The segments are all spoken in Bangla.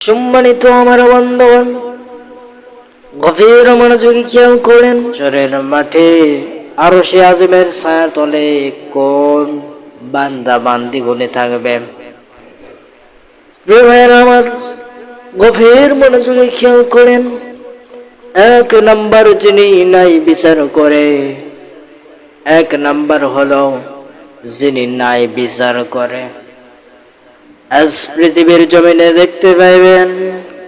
সম্মানিত আমার বন্ধুগণ, গভীর মনোযোগী খেয়াল করেন। হাশরের মাঠে আরশে আজিমের ছায়ার তলে কোন বান্দা বান্দি গুনে থাকবে? প্রিয় ভাইয়েরা আমার, গভীর মনোযোগী খেয়াল করেন। এক নাম্বার যিনি নাই বিচার করে, এক নাম্বার হলো যিনি নাই বিচার করে। আজ পৃথিবীর জমিনে দেখতে পাইবেন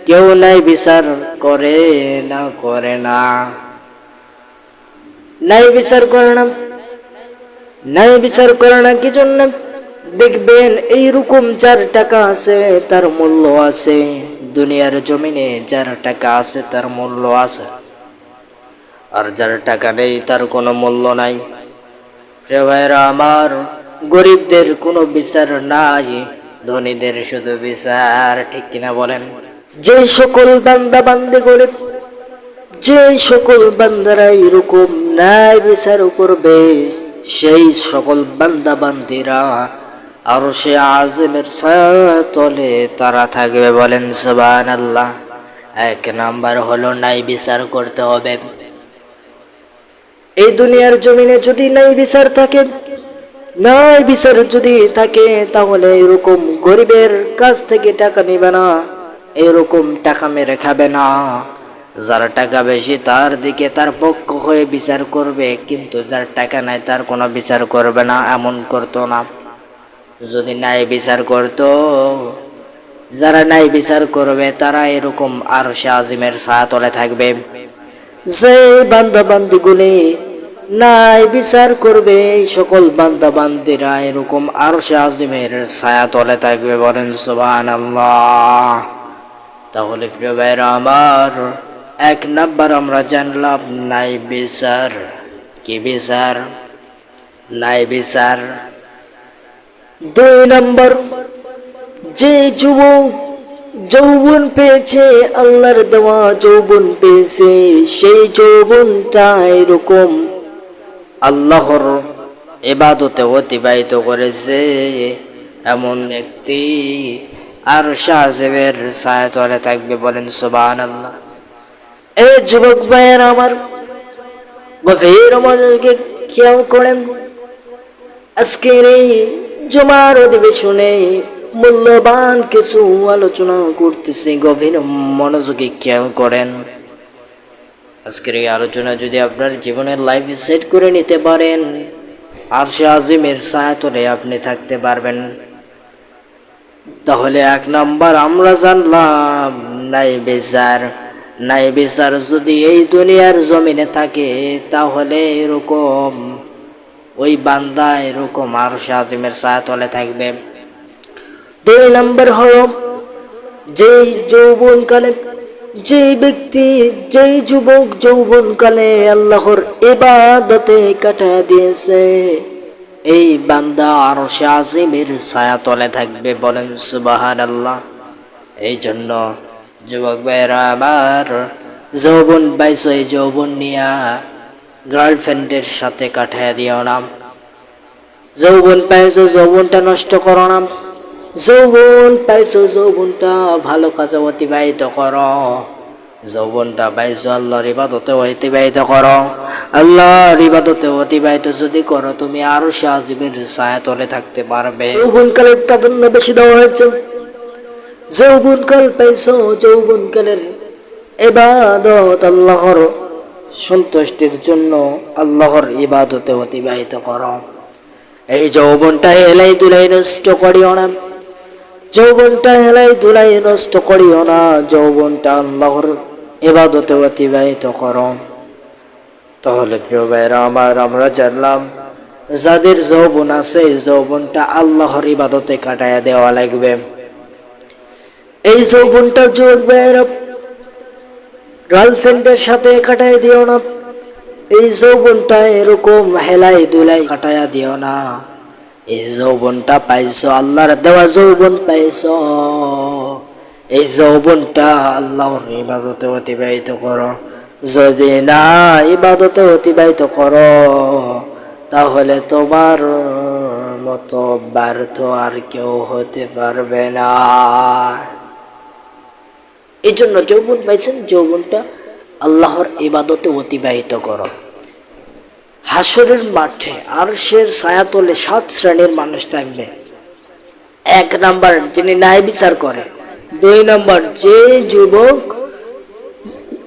কেউ নাই বিচার করে না, নাই বিচার করে না, নাই বিচার করে না। কি জন্য? দেখবেন এইরকম যার টাকা আছে তার মূল্য আছে, দুনিয়ার জমিনে যার টাকা আছে তার মূল্য আছে, আর যার টাকা নেই তার কোনো মূল্য নাই। প্রিয় ভাইরা আমার, গরিবদের কোনো বিচার নাই, ধনীদের শুধু বিচার। ঠিক কিনা বলেন? যে সকল বান্দা বান্দি গরিব, যে সকল বান্দারা এরকম ন্যায় বিচার করবে, সেই সকল বান্দা বান্দিরা আরশে আজিমের ছায়ার তলে তারা থাকবে। বলেন সুবহানাল্লাহ। এক নাম্বার হলো ন্যায় বিচার করতে হবে। এই দুনিয়ার জমিনে যদি ন্যায় বিচার থাকে, ন্যায় বিচার যদি থাকে, তাহলে এরকম গরিবের কাছ থেকে টাকা নিবে না, এরকম টাকা মেরে খাবে না। যার টাকা বেশি তার দিকে তার পক্ষ হয়ে বিচার করবে, কিন্তু যার টাকা নাই তার কোনো বিচার করবে না। এমন করতো না। যদি ন্যায় বিচার করতো, যারা ন্যায় বিচার করবে তারা এরকম আরশে আজিমের ছায়া তলে থাকবে। যে বান্দা বান্দিগুলি নাই বিচার করবে, এই সকল বান্দা বান্দিরা এরকম আরশে আজিমের ছায়া তলে থাকবে। বলেন সুবহানাল্লাহ। তাহলে প্রিয় ভাইরা আমার, এক নাম্বার আমরা জানলাম নাই বিচার। কি বিচার? নাই বিচার। দুই নাম্বার, যে যুবক যৌবন পেয়েছে, আল্লাহর দেওয়া যৌবন পেয়েছে, সেই যৌবনটা এরকম আল্লাহর ইবাদতে অতিবাহিত করেছে, এমন ব্যক্তি আরশে আজিমের ছায়া তলে থাকবে। বলেন সুবহানাল্লাহ। এই যুবক ভাইয়েরা আমার, গভীর মনোযোগে খেয়াল করেন। আজকের এই জুমার অধিবেশনে মূল্যবান কিছু আলোচনা করতেছি, গভীর মনোযোগে খেয়াল করেন। আজকের এই আলোচনা যদি আপনার জীবনের লাইফে সেট করে নিতে পারেন, আরশে আজিমের ছায়া তলে আপনি থাকতে পারবেন। তাহলে এক নাম্বার আমরা জানলাম নাই বিচার। নাই বিচার যদি এই দুনিয়ার জমিনে থাকে, তাহলে এরকম ওই বান্দা এরকম আরশে আজিমের ছায়া তলে থাকবে। দুই নাম্বার হলো, যেই যৌবনকালে, যে ব্যক্তি, যেই যুবক যৌবনকালে আল্লাহর ইবাদতে কাটায় দিয়েছে, এই বান্দা আরশে আজিমের ছায়া তলে থাকবে। বলেন সুবহানাল্লাহ। এই জন্য যুবক ভাইরা আমার, যৌবন পাইছো, এই যৌবন নিয়া গার্লফ্রেন্ডের সাথে কাটায় দিও না। যৌবন পাইছো, যৌবনটা নষ্ট করো না। যৌবন পাইছো, যৌবনটা ভালো কাজে অতিবাহিত করো। যৌবনটা পাইছো, আল্লাহর ইবাদতে অতিবাহিত করো। আল্লাহর ইবাদতে অতিবাহিত যদি করো, তুমি আরশে আজিমের ছায়া তলে থাকতে পারবে। যৌবনকালের প্রাধান্য বেশি দেওয়া হয়েছে। যৌবনকাল পাইছো, যৌবনকালের ইবাদত আল্লাহর সন্তুষ্টির জন্য আল্লাহর ইবাদতে অতিবাহিত করো। এই যৌবনটা হেলাই দুলাই নষ্ট করিও না। যৌবনটা হেলাই দুলাই নষ্ট করিও না। যৌবনটা আল্লাহর ইবাদতে অতিবাহিত করো। তাহলে প্রিয় ভাইরা আমার, আমরা জানলাম যাদের যৌবন আছে, এই যৌবনটা আল্লাহর ইবাদতে কাটায়া দেওয়া লাগবে। এই যৌবনটা যুবক ভাইরা গার্লফ্রেন্ডের সাথে কাটায় দিও না। এই যৌবনটা এরকম হেলাই দুলাই কাটায়া দিও না। এই যৌবনটা পাইছো, আল্লাহর দেওয়া যৌবন পাইছো, এই যৌবনটা আল্লাহর ইবাদতে অতিবাহিত করো। যদি না ইবাদতে অতিবাহিত করো, তাহলে তোমার মতো ব্যর্থ আর কেউ হতে পারবে না। এই জন্য যৌবন পাইছেন, যৌবনটা আল্লাহর ইবাদতে অতিবাহিত করো। হাসরের মাঠে আরশের ছায়াতলে 7 শ্রেণীর মানুষ থাকবে। 1 নাম্বার যিনি ন্যায় বিচার করে, 2 নাম্বার যে যুবক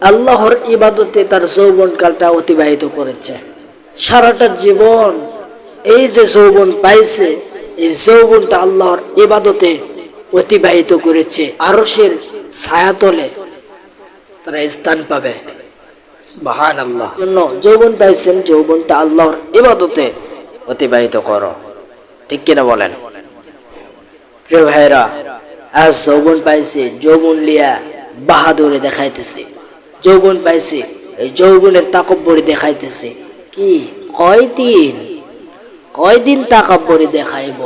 আল্লাহর ইবাদতে তার যৌবন কালটা অতিবাহিত করেছে, সারাটা জীবন এই যে যৌবন পাইছে, এই যৌবনটা আল্লাহর ইবাদতে অতিবাহিত করেছে, আরশের ছায়াতলে তারা স্থান পাবে। সুবহানাল্লাহ। জন্য যৌবন পাইছেন, যৌবনটা আল্লাহর ইবাদতে অতিবাহিত করো। ঠিক কিনা বলেন? প্রিয় ভাইরা, আজ যৌবন পাইছি, যৌবন লিয়া বাহাদুরি দেখাইতেছি। যৌবন পাইছি, এই যৌবনের তাকব্বরি দেখাইতেছি। কি কয়দিন তাকব্বরি দেখাইব?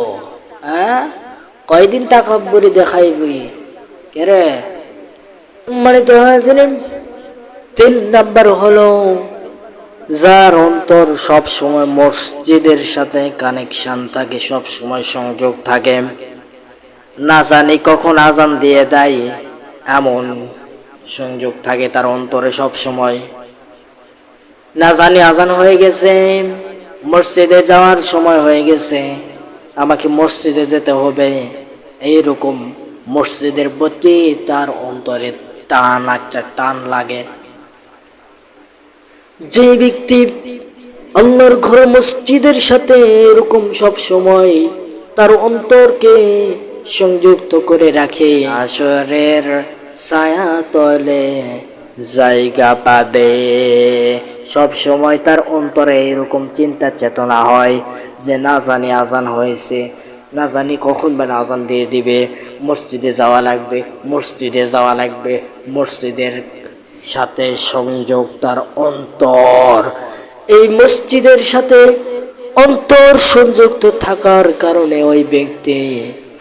হ্যাঁ, কয়দিন তাকব্বরি দেখাইবি? কেরে মানে তো জানেন, 3 নাম্বার হলো যার অন্তর সব সময় মসজিদের সাথে কানেকশন থাকে, সব সময় সংযোগ থাকে, না জানি কখন আজান দিয়ে দেয় এমন সংযোগ থাকে তার অন্তরে সব সময়। না জানি আজান হয়ে গেছে, মসজিদে যাওয়ার সময় হয়ে গেছে, আমাকে মসজিদে যেতে হবে, এইরকম মসজিদের প্রতি তার অন্তরে টান, একটা টান লাগে। যে ব্যক্তি আল্লাহর ঘর মসজিদের সাথে এরকম সব সময় তার অন্তরকে সংযুক্ত করে রাখে, আসরের ছায়া তলে জায়গা পাবে। সব সময় তার অন্তরে এরকম চিন্তা চেতনা হয় যে না জানি আজান হয়েছে, না জানি কখন বেলা আজান দিয়ে দিবে, মসজিদে যাওয়া লাগবে, মসজিদে যাওয়া লাগবে। মসজিদের সাথে সংযোগ তার অন্তর, এই মসজিদের সাথে অন্তর সংযুক্ত থাকার কারণে ওই ব্যক্তি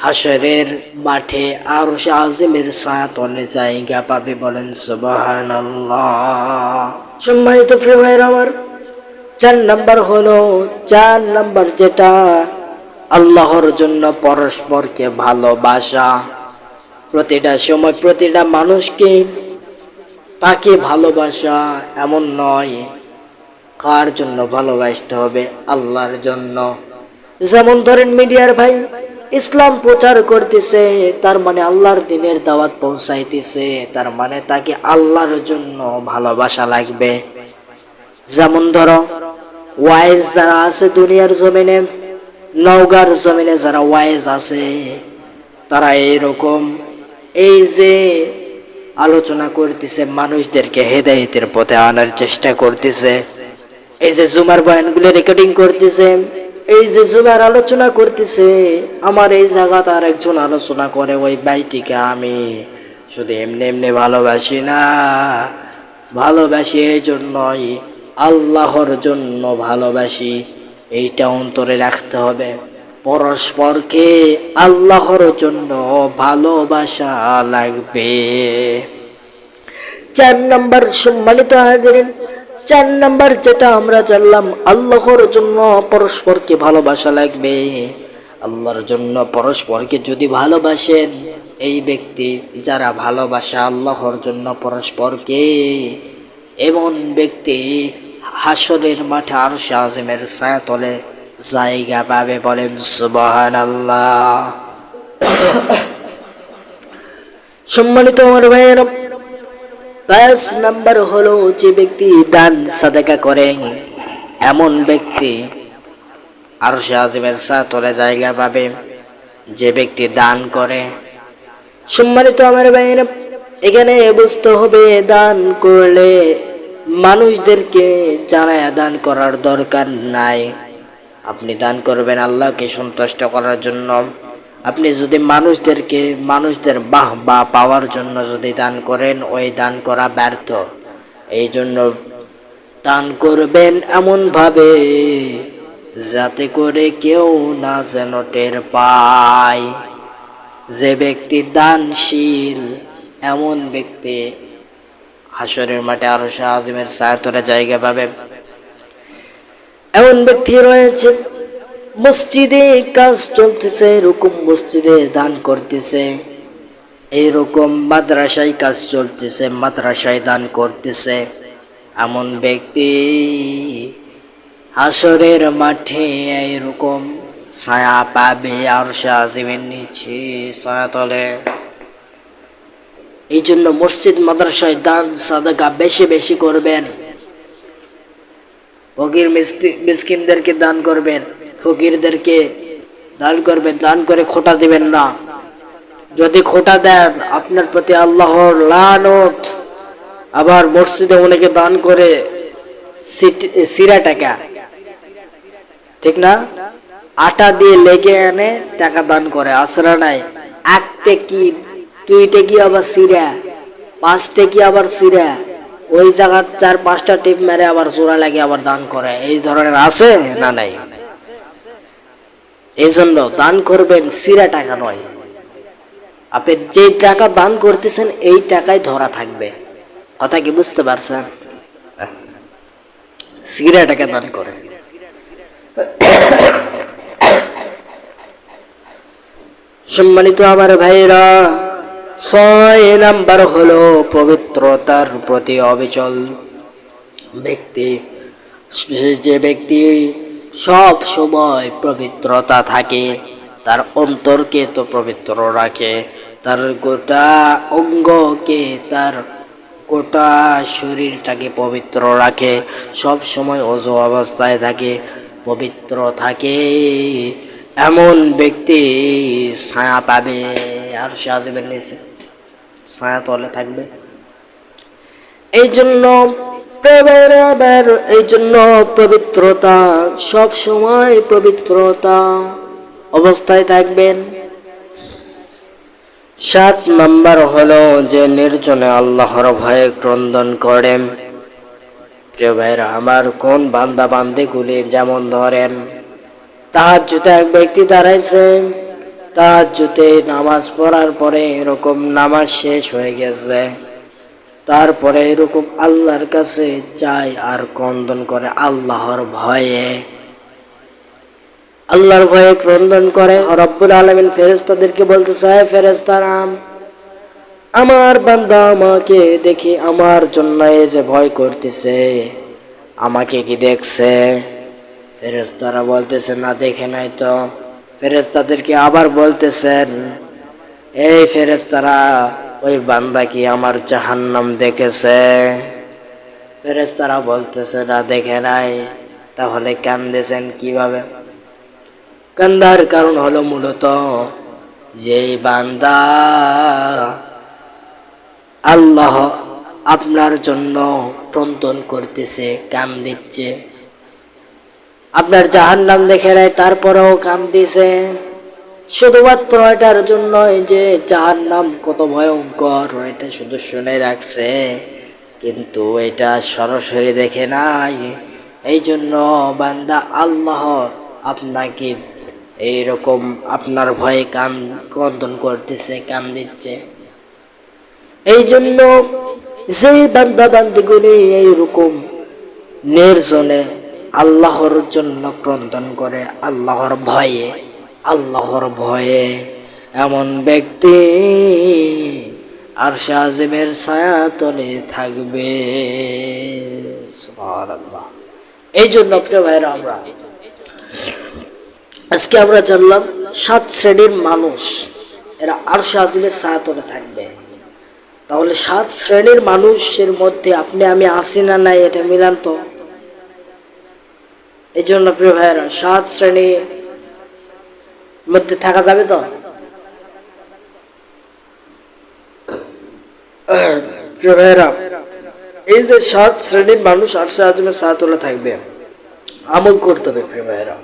হাসরের মাঠে আরশে আজিমের ছায়াতলে জায়গা পাবে। বলেন সুবহানাল্লাহ। সম্মানিত প্রিয় ভাইরা আমার, 4 নাম্বার হলো, 4 নাম্বার যেটা আল্লাহর জন্য পরস্পরকে ভালোবাসা। প্রতিটা সময় প্রতিটা মানুষকে তাকে ভালোবাসা এমন নয়, কার জন্য ভালোবাসতে হবে? আল্লাহর জন্য। যেমন ধরেন মিডিয়ার ভাই ইসলাম প্রচার করতেছে, তার মানে আল্লাহর দ্বীনের দাওয়াত পৌঁছাইতেছে, তার মানে তাকে আল্লাহর জন্য ভালোবাসা লাগবে। যেমন ধরো ওয়াইজ যারা আছে দুনিয়ার জমিনে, নওগাঁর জমিনে যারা ওয়াইজ আছে, তারা এইরকম এই যে আলোচনা করতেছে, মানুষদেরকে হেদায়েতের পথে আনার চেষ্টা করতেছে, এই যে জুমার বয়ানগুলো রেকর্ডিং করতেছে, এই যে জুমার আলোচনা করতেছে, আমার এই জায়গাতে আর একজন আলোচনা করে, ওই ভাইটিকে আমি শুধু এমনি এমনি ভালোবাসি না, ভালোবাসি এই জন্যই, আল্লাহর জন্য ভালোবাসি। এইটা অন্তরে রাখতে হবে। পরস্পরকে আল্লাহর জন্য ভালোবাসা লাগবে। 4 নাম্বার সম্মানিত হাজিরিন, 4 নাম্বার যেটা আমরা জানলাম, আল্লাহর জন্য পরস্পরকে ভালোবাসা লাগবে। আল্লাহর জন্য পরস্পরকে যদি ভালোবাসেন, এই ব্যক্তি যারা ভালোবাসা আল্লাহর জন্য পরস্পরকে, এমন ব্যক্তি হাসরের মাঠে আরশে আজিমের ছায়াতলে জায়গা পাবে। বলেন সুবহানাল্লাহ। সম্মানিত আমার ভাইয়েরা, 5 নাম্বার হলো যে ব্যক্তি দান সাদাকা করে, এমন ব্যক্তি আরশে আজিমের ছায়াতলে জায়গা পাবে। যে ব্যক্তি দান করে, সম্মানিত আমার ভাইয়েরা, এখানে বুঝতে হবে দান করলে মানুষদেরকে জানায় দান করার দরকার নাই। আপনি দান করবেন আল্লাহকে সন্তুষ্ট করার জন্য। আপনি যদি মানুষদের বাহবা পাওয়ার জন্য যদি দান করেন, ওই দান করা ব্যর্থ। এই জন্য দান করবেন এমন ভাবে যাতে করে কেউ না যেন টের পায়। যে ব্যক্তি দানশীল, এমন ব্যক্তি হাসরের মাঠে আরশে আজিমের ছায়াতলে জায়গা পাবে। এমন ব্যক্তি রয়েছে মসজিদে কাজ চলতেছে, এরকম মসজিদে দান করতেছে, এইরকম মাদ্রাসায় কাজ চলতেছে, মাদ্রাসায় দান করতেছে, এমন ব্যক্তি হাসরের মাঠে এইরকম ছায়া পাবে আরশে আজিমের নিচে ছায়াতলে। এই জন্য মসজিদ মাদ্রাসায় দান সাদাকা বেশি বেশি করবেন। ফকির মিসকিনদেরকে দান করবেন, ফকিরদেরকে দান করবেন, দান করে খোটা দিবেন না। যদি খোটা দেন আপনার প্রতি আল্লাহর লানত। আবার মসজিদে অনেকে দান করে সিরা টাকা, ঠিক না, আটা দিয়ে লেগে এনে টাকা দান করে, আসরা নাই। একটা কি দুইটা কি আবার সিরা, পাঁচটা কি আবার সিরা, ওই জায়গার 4-5টা টিপ মেরে আবার জোড়া লাগে আবার দান করে। এই ধরনের আছে না নাই? এই জন্য দান করবেন সিরা টাকা নয়। আপনি যে টাকা দান করতেছেন এই টাকায় ধরা থাকবে। কথা কি বুঝতে পারছেন? সিরা টাকা দান করে। সম্মানিত আমার ভাইরা, 6 নাম্বার হলো পবিত্রতার প্রতি অবিচল ব্যক্তি। যে ব্যক্তি সব সময় পবিত্রতা থাকে, তার অন্তরকে তো পবিত্র রাখে, তার গোটা অঙ্গকে, তার গোটা শরীরটাকে পবিত্র রাখে, সব সময় ওযু অবস্থায় থাকে, পবিত্র থাকে, এমন ব্যক্তি ছায়া পাবে আরশে আজিমের নিচে, ছায়া তলে থাকবে। এই জন্য এই জন্য পবিত্রতা, সব সময় পবিত্রতা অবস্থায় থাকবেন। 7 নাম্বার হলো যে নির্জনে আল্লাহর ভয়ে ক্রন্দন করেন। প্রিয় ভাইরা আমার, কোন বান্দা বান্দিগুলি, যেমন ধরেন তাহাজ্জুদে এক ব্যক্তি দাঁড়াইছে, তাহাজ্জুদে নামাজ পড়ার পরে এরকম নামাজ শেষ হয়ে গেছে, তারপরে এরকম আল্লাহর কাছে যায় আর ক্রন্দন করে আল্লাহর ভয়ে, আল্লাহর ভয়ে ক্রন্দন করে। রব্বুল আলামিন ফেরেশতাদেরকে বলতেছে, হে ফেরেশতারা, আমার বান্দা আমাকে দেখি আমার জন্য এই যে ভয় করতেছে, আমাকে কি দেখছে? ফেরেশতারা বলতেছে, না দেখে নাই তো। ফেরেশতাদেরকে আবার বলতেছেন, এই ফেরেশতারা, ওই বান্দা কি আমার জাহান্নাম দেখেছে? ফেরেশতারা বলতেছে, না দেখে নাই। তাহলে কান্দেছেন কিভাবে? কান্দার কারণ হলো মূলত যে বান্দা আল্লাহ আপনার জন্য ক্রন্দন করতেছে, কান্দিচ্ছে, আপনার জাহান্নাম দেখে নাই, তারপরেও কান্দিছে, শুধুমাত্র এটার জন্য যে জাহান্নাম কত ভয়ঙ্কর এটা শুধু শুনে রাখছে, কিন্তু এটা সরাসরি দেখে নাই। এই জন্য বান্দা আল্লাহ আপনাকে এইরকম আপনার ভয়ে ক্রন্দন করতেছে, কান্দিচ্ছে। এই জন্য যে বান্দা বান্দিগুলি এইরকম নির্জনে আল্লাহর জন্য ক্রন্দন করে, আল্লাহর ভয়ে, আল্লাহর ভয়ে, এমন ব্যক্তি আরশে আজিমের ছায়াতলে থাকবে। সুবহানাল্লাহ। এই জন্য প্রিয় ভাইরা, আজকে আমরা জানলাম 7 শ্রেণীর মানুষ এরা আরশে আজিমের ছায়াতলে থাকবে। তাহলে 7 শ্রেণীর মানুষের মধ্যে আপনি আমি আসি না নাই, এটা মিলান তো। এই জন্য প্রিয় ভাইরা, 7 শ্রেণীর মধ্যে থাকা যাবে তো? প্রিয় ভাইরা, এই যে 7 শ্রেণীর মানুষ আরশে আজিমের ছায়াতলে থাকবে, আমল করতে হবে প্রিয় ভাইরা।